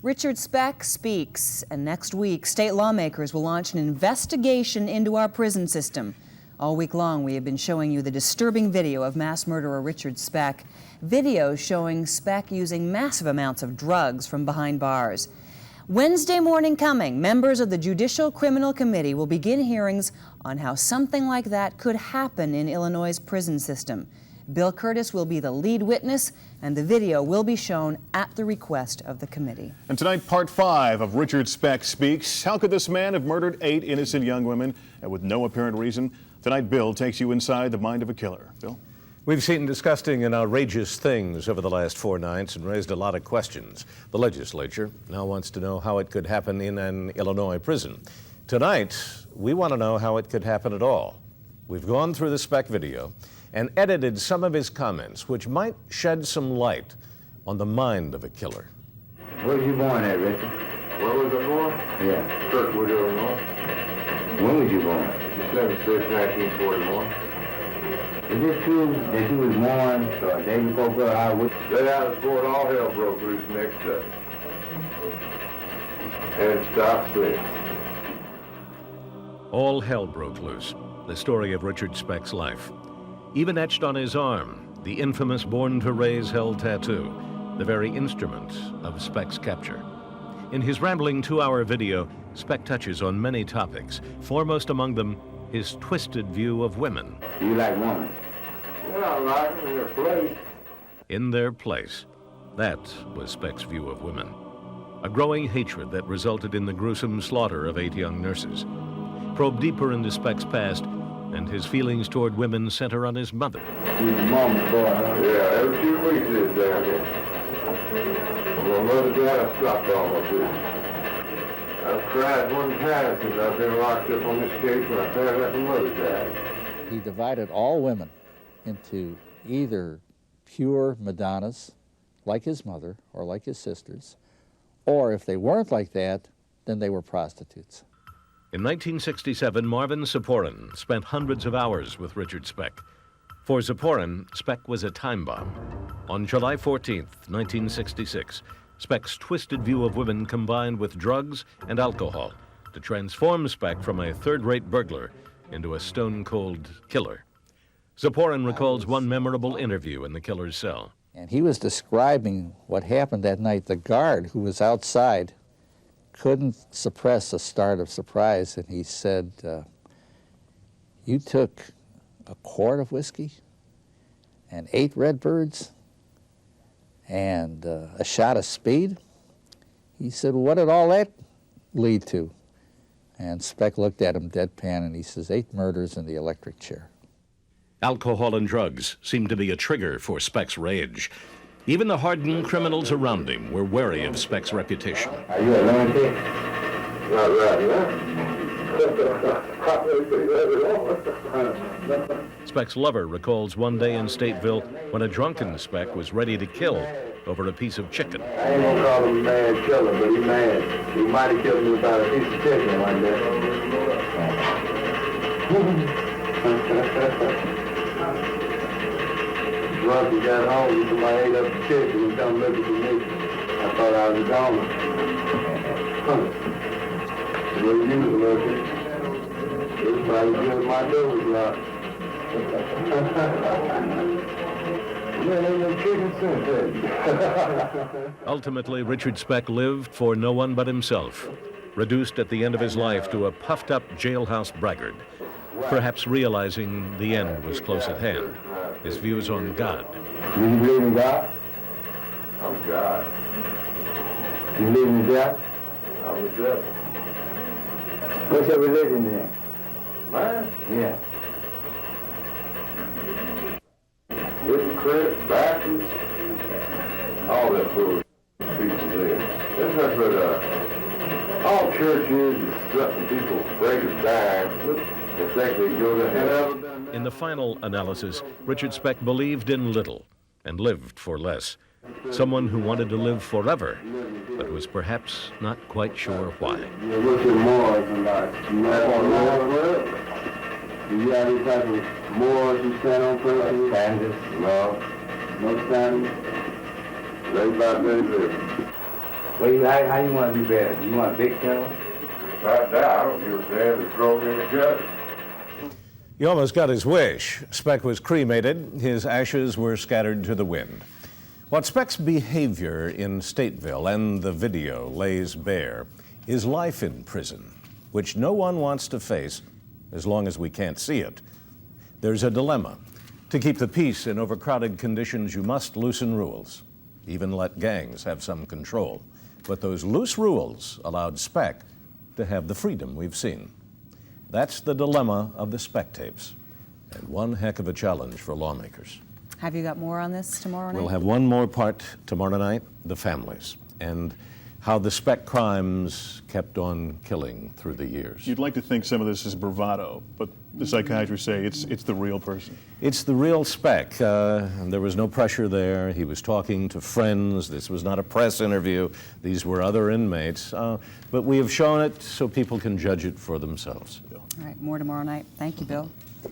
Richard Speck speaks, and next week, state lawmakers will launch an investigation into our prison system. All week long, we have been showing you the disturbing video of mass murderer Richard Speck. Video showing Speck using massive amounts of drugs from behind bars. Wednesday morning coming, members of the Judicial Criminal Committee will begin hearings on how something like that could happen in Illinois' prison system. Bill Kurtis will be the lead witness, and the video will be shown at the request of the committee. And tonight, part 5 of Richard Speck Speaks. How could this man have murdered 8 innocent young women and with no apparent reason? Tonight, Bill takes you inside the mind of a killer. Bill? We've seen disgusting and outrageous things over the last 4 nights and raised a lot of questions. The legislature now wants to know how it could happen in an Illinois prison. Tonight, we want to know how it could happen at all. We've gone through the Speck video and edited some of his comments, which might shed some light on the mind of a killer. Where was you born at, Richard? Where was I born? Yeah. Kirkwood, Illinois. When was you born? December 6, 1941. Is it true that you was born a day before Pearl Harbor? Right out of Fort, all hell broke loose next day. And it stopped since. All hell broke loose, the story of Richard Speck's life. Even etched on his arm, the infamous Born to Raise Hell tattoo, the very instrument of Speck's capture. In his rambling 2-hour video, Speck touches on many topics, foremost among them his twisted view of women. Do you like women? Yeah, I like them in their place. In their place. That was Speck's view of women. A growing hatred that resulted in the gruesome slaughter of 8 young nurses. Probe deeper into Speck's past, and his feelings toward women center on his mother. He's a mama's boy, huh? Yeah, every 2 weeks it is down here. When my mother died, I stopped almost this. I've cried one time since I've been locked up on this case when I found out my mother died. He divided all women into either pure Madonnas, like his mother or like his sisters, or if they weren't like that, then they were prostitutes. In 1967, Marvin Saporin spent hundreds of hours with Richard Speck. For Saporin, Speck was a time bomb. On July 14th, 1966, Speck's twisted view of women combined with drugs and alcohol to transform Speck from a third-rate burglar into a stone-cold killer. Saporin recalls one memorable interview in the killer's cell. And he was describing what happened that night. The guard who was outside couldn't suppress a start of surprise, and he said, you took a quart of whiskey and 8 Redbirds and a shot of speed? He said, what did all that lead to? And Speck looked at him deadpan, and he says, 8 murders in the electric chair. Alcohol and drugs seemed to be a trigger for Speck's rage. Even the hardened criminals around him were wary of Speck's reputation. Are you a lunatic? Not right now. Speck's lover recalls one day in Stateville when a drunken Speck was ready to kill over a piece of chicken. I ain't gonna call him a mad killer, but he's mad. He might have killed me about a piece of chicken one day. Drunk, he got home, somebody ate up the chicken and come looking for me. I thought I was a goner. Well, you was looking. It was probably good my door was locked. Man, ain't no chicken since. Ultimately, Richard Speck lived for no one but himself, reduced at the end of his life to a puffed-up jailhouse braggart, perhaps realizing the end was close at hand. His views on God. Do you believe in God? I'm God. You believe in death? I'm the devil. What's your religion then? Man, Yeah. hypocrite, Baptist, all that bullshit people there. That's what all churches is something people afraid of dying. They think they go to heaven. In the final analysis, Richard Speck believed in little and lived for less. Someone who wanted to live forever, but was perhaps not quite sure why. Yeah, what's your morals in life? You do you have any type of morals you stand on personally? Standards? No. No standards? They about ready to live. Well, how you want to be buried? You want a big funeral? Right now, I don't give a damn to throw him in the gutter. He almost got his wish. Speck was cremated. His ashes were scattered to the wind. What Speck's behavior in Stateville and the video lays bare is life in prison, which no one wants to face as long as we can't see it. There's a dilemma. To keep the peace in overcrowded conditions, you must loosen rules, even let gangs have some control. But those loose rules allowed Speck to have the freedom we've seen. That's the dilemma of the Speck tapes, and one heck of a challenge for lawmakers. Have you got more on this tomorrow night? We'll have one more part tomorrow night, the families, and how the Speck crimes kept on killing through the years. You'd like to think some of this is bravado, but the psychiatrists say it's the real person. It's the real Speck. There was no pressure there. He was talking to friends. This was not a press interview. These were other inmates. But we have shown it so people can judge it for themselves. All right, more tomorrow night. Thank you, Bill.